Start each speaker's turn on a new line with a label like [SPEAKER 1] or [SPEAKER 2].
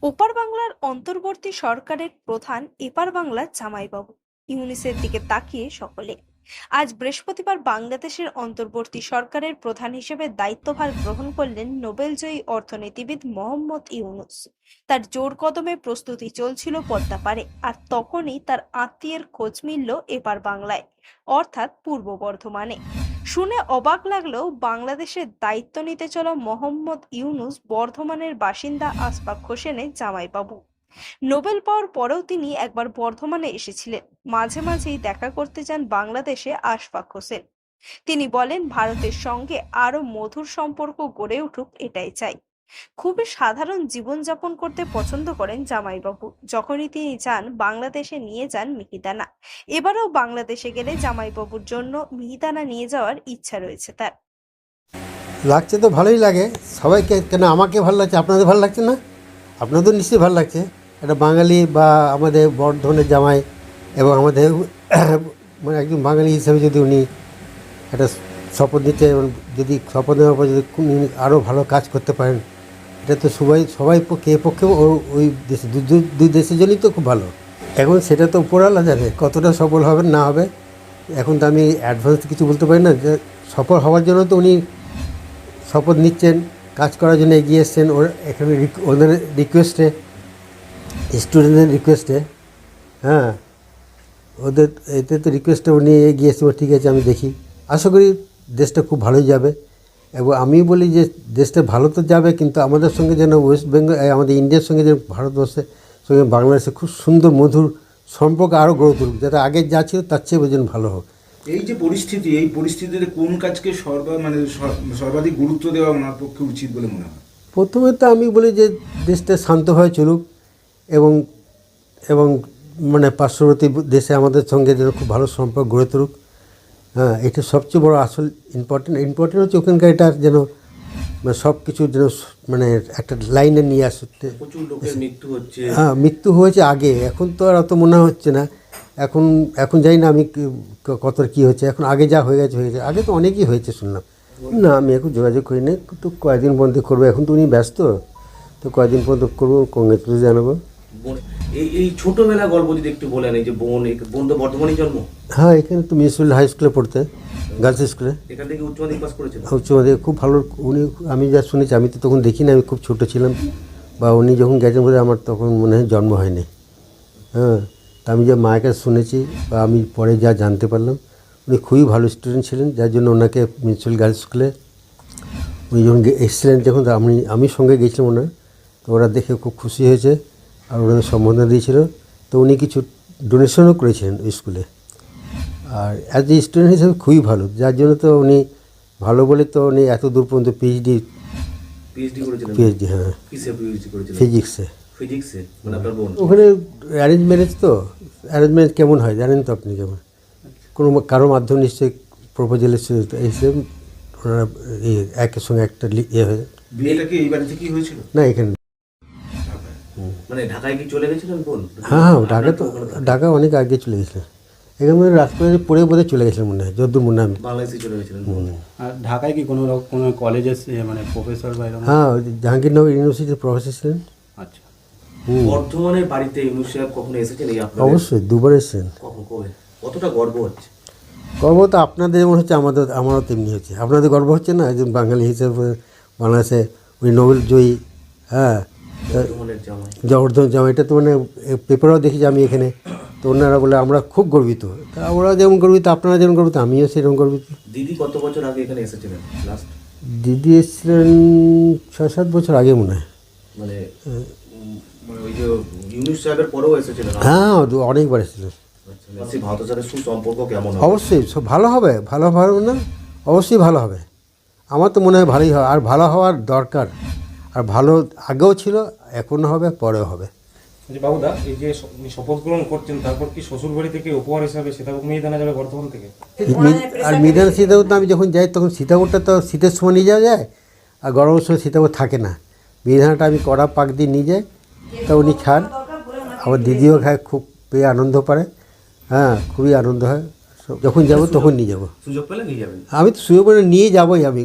[SPEAKER 1] ওপার বাংলার অন্তর্বর্তী সরকারের প্রধান এপার বাংলার জামাইবাবু ইউনূসের দিকে তাকিয়ে সকলে। আজ বৃহস্পতিবার বাংলাদেশের অন্তর্বর্তী সরকারের প্রধান হিসেবে দায়িত্বভার গ্রহণ করলেন নোবেলজয়ী অর্থনীতিবিদ মোহাম্মদ ইউনূস। তার জোর কদমে প্রস্তুতি চলছিল পদ্মা পারে, আর তখনই তার আত্মীয়ের খোঁজ মিলল এপার বাংলায়, অর্থাৎ পূর্ব বর্ধমানে। শুনে অবাক লাগলেও বাংলাদেশের দায়িত্ব নিতে চলা মোহাম্মদ ইউনূস বর্ধমানের বাসিন্দা আশফাক হোসেনের জামাইবাবু। নোবেল পাওয়ার পরেও তিনি একবার বর্ধমানে এসেছিলেন, মাঝে মাঝেই দেখা করতে যান বাংলাদেশে আশফাক হোসেন। তিনি বলেন, ভারতের সঙ্গে আরো মধুর সম্পর্ক গড়ে উঠুক এটাই চাই। খুবই সাধারণ জীবনযাপন করতে পছন্দ করেন জামাইবাবু। যখনই তিনি যান বাংলাদেশে নিয়ে যান মিহিদানা। এবারেও বাংলাদেশে গেলে জামাইবাবুর জন্য মিহিদানা নিয়ে যাওয়ার ইচ্ছা রয়েছে তার।
[SPEAKER 2] লাগছে তো ভালোই লাগে সবাইকে, কেন আমাকে ভালো লাগছে, আপনাদের ভালো লাগছে না? আপনাদের নিশ্চয়ই ভালো লাগছে। একটা বাঙালি বা আমাদের বর্ধমানের জামাই এবং আমাদের মানে একজন বাঙালি হিসেবে যদি উনি একটা শপথ নিতে, যদি শপথ নেওয়ার পর যদি উনি আরও ভালো কাজ করতে পারেন, এটা তো সবাই পক্ষে এ পক্ষেও ওই দেশে দুই দেশের জন্যই তো খুব ভালো। এখন সেটা তো উপরওয়ালা জানে কতটা সফল হবে না হবে। এখন তো আমি অ্যাডভান্স কিছু বলতে পারি না। যে সফল হওয়ার জন্য তো উনি শপথ নিচ্ছেন, কাজ করার জন্য এগিয়ে এসছেন। ওর এখানে ওদের রিকোয়েস্টে, স্টুডেন্টদের রিকোয়েস্টে, হ্যাঁ ওদের এতে তো রিকোয়েস্টে উনি এগিয়ে এসছে। ঠিক আছে, আমি দেখি, আশা করি দেশটা খুব ভালোই যাবে। এবং আমি বলি যে দেশটা ভালো তো যাবে, কিন্তু আমাদের সঙ্গে যেন ওয়েস্ট বেঙ্গল, আমাদের ইন্ডিয়ার সঙ্গে যেন ভারতবর্ষের সঙ্গে বাংলাদেশে খুব সুন্দর মধুর সম্পর্ক আরও গড়ে তুলুক, যাতে আগে যা ছিল তার চেয়ে যেন ভালো হোক।
[SPEAKER 3] এই যে পরিস্থিতি, এই পরিস্থিতিতে কোন কাজকে সর্বাধিক গুরুত্ব দেওয়া ওনার পক্ষে উচিত বলে মনে হয়?
[SPEAKER 2] প্রথমে তো আমি বলি যে দেশটা শান্তভাবে চলুক এবং এবং মানে পার্শ্ববর্তী দেশে আমাদের সঙ্গে যেন খুব ভালো সম্পর্ক গড়ে তুলুক। হ্যাঁ, এটা সবচেয়ে বড় আসল ইম্পর্টেন্ট হচ্ছে ওখানকার এটা যেন মানে সব কিছু যেন মানে একটা লাইনে নিয়ে আসতে।
[SPEAKER 4] প্রচুর লোকের মৃত্যু হচ্ছে।
[SPEAKER 2] হ্যাঁ, মৃত্যু হয়েছে আগে, এখন তো আর অত মনে হচ্ছে না। এখন জানি না আমি কত কী হচ্ছে, এখন আগে যা হয়ে গেছে। আগে তো অনেকই হয়েছে শুনলাম। না, আমি এখন যোগাযোগ করি না, তো কয়েকদিন পর্যন্ত করবো। এখন তো উনি ব্যস্ত, তো কয়েকদিন পর্যন্ত করবো, কংগ্রেচুলেশন জানাবো।
[SPEAKER 4] এই ছোটবেলা গল্প যদি একটু বলেন। এই যে বোন তো বর্ধমানেই জন্ম।
[SPEAKER 2] হ্যাঁ, এখানে তো মিউনিসিপ্যাল হাই স্কুলে পড়তে, গার্লস স্কুলে।
[SPEAKER 4] এখান থেকে উচ্চ মাধ্যমিক পাস করেছেন?
[SPEAKER 2] উচ্চ মাধ্যমিক খুব ভালো। উনি, আমি যা শুনেছি, আমি তো তখন দেখিনি, আমি খুব ছোটো ছিলাম, বা উনি যখন গেছেন বোধহয় আমার তখন মনে হয় জন্ম হয়নি। হ্যাঁ, তা আমি যা মায়ের কাছে শুনেছি বা আমি পরে যা জানতে পারলাম, উনি খুবই ভালো স্টুডেন্ট ছিলেন, যার জন্য ওনাকে মিউনিসিপ্যাল গার্লস স্কুলে উনি যখন এসেছিলেন, যখন আমি সঙ্গে গেছিলাম ওনার, তো ওরা দেখে খুব খুশি হয়েছে আর ওনাদের সম্বোধনা দিয়েছিল। তো উনি কিছু ডোনেশনও করেছিলেন ওই স্কুলে। আর অ্যাজ এ স্টুডেন্ট হিসেবে খুবই ভালো, যার জন্য তো উনি ভালো বলে তো উনি এত দূর পর্যন্ত পিএইচডি
[SPEAKER 4] করেছিলেন।
[SPEAKER 2] পিএইচডি, হ্যাঁ,
[SPEAKER 4] কিসে পিএইচডি করেছিলেন?
[SPEAKER 2] ফিজিক্সে।
[SPEAKER 4] মানে আপনার বোন
[SPEAKER 2] ওখানে অ্যারেঞ্জ ম্যারেজ, তো অ্যারেঞ্জ ম্যারেজ কেমন হয় জানেন তো আপনি, কেমন কোনো কারো মাধ্যমে নিশ্চয়ই প্রপোজালের এসে ওনারা একের সঙ্গে একটা হয়ে।
[SPEAKER 3] বিয়েটা কি এই বাড়ি থেকেই হয়েছিল?
[SPEAKER 2] না, এখানে।
[SPEAKER 4] মানে ঢাকায় কি চলে গেছিলেন বোন?
[SPEAKER 2] হ্যাঁ, ঢাকা অনেক আগে চলে গেছিলেন। এখানে মানে রাজপুরে পড়ে বোধহয় চলে গেছিলেন মনে হয়, যদ্দূর মনে হয়।
[SPEAKER 4] বাংলাদেশে চলে গেছিলেন।
[SPEAKER 5] আর ঢাকায় কি কোনো কলেজে মানে প্রফেসর বা এরকম?
[SPEAKER 2] হ্যাঁ, জাহাঙ্গীরনগর ইউনিভার্সিটির প্রফেসর ছিলেন।
[SPEAKER 5] আচ্ছা।
[SPEAKER 4] বর্ধমানের বাড়িতে ইউনূস সাহেব কখনো এসেছেন? এই আপনাদের
[SPEAKER 2] অবশ্যই 2বার এসেছেন।
[SPEAKER 4] কখন, কবে, কতটা গর্ব হচ্ছে?
[SPEAKER 2] গর্ব তো আপনাদের যেমন হচ্ছে, আমারও তেমনি হচ্ছে। আপনাদের গর্ব হচ্ছে না একজন বাঙালি হিসেবে বাংলাদেশে উনি নোবেল জয়ী। হ্যাঁ,
[SPEAKER 4] বর্ধমানের জামাই।
[SPEAKER 2] জবরদস্ত জামা, এটা তো মানে পেপারেও দেখেছি আমি এখানে। তো ওনারা বলে আমরা খুব গর্বিত। তা ওরা যেমন গর্বিত, আপনারা যেমন গর্বিত, আমিও সেরকম গর্বিত।
[SPEAKER 4] দিদি কত বছর আগে এখানে এসেছিলেন লাস্ট?
[SPEAKER 2] দিদি এসেছিলেন 6-7 বছর আগে মনে হয়।
[SPEAKER 4] মানে ওই যে ইউনূস সাহেবের পরেও এসেছিলেন?
[SPEAKER 2] হ্যাঁ, অনেকবার এসেছিলেন।
[SPEAKER 4] আচ্ছা, ভারতের সাথে সুসম্পর্ক কেমন?
[SPEAKER 2] অবশ্যই ভালো হবে, ভালো হবে না, অবশ্যই ভালো হবে। আমার তো মনে হয় ভালোই হবে, আর ভালো হওয়ার দরকার। আর ভালো আগেও ছিল, এখনও হবে, পরেও হবে।
[SPEAKER 6] যে বাবুদা, এই যে শপথ গ্রহণ করছেন, তারপর কি শ্বশুর বাড়ি থেকে উপহার হিসাবে সীতাভোগ মিহিদানা যাবে বর্ধমান থেকে?
[SPEAKER 2] আর মিহিদানা সীতাভোগ তো আমি যখন যাই তখন সীতাভোগটা তো শীতের সময় নিয়ে যাওয়া যায়, আর গরমের সময় সীতাভোগ থাকে না। মিহিদানাটা আমি কড়া পাক দিয়ে নিয়ে যাই, তা উনি খান, আমার দিদিও খায়, খুব পেয়ে আনন্দ পারে। হ্যাঁ, খুবই আনন্দ হয়। যখন যাব তখন নিয়ে যাব।
[SPEAKER 4] সুযোগ পেলে নিয়ে যাবেন?
[SPEAKER 2] আমি তো সুযোগ পেলে নিয়ে যাবোই আমি।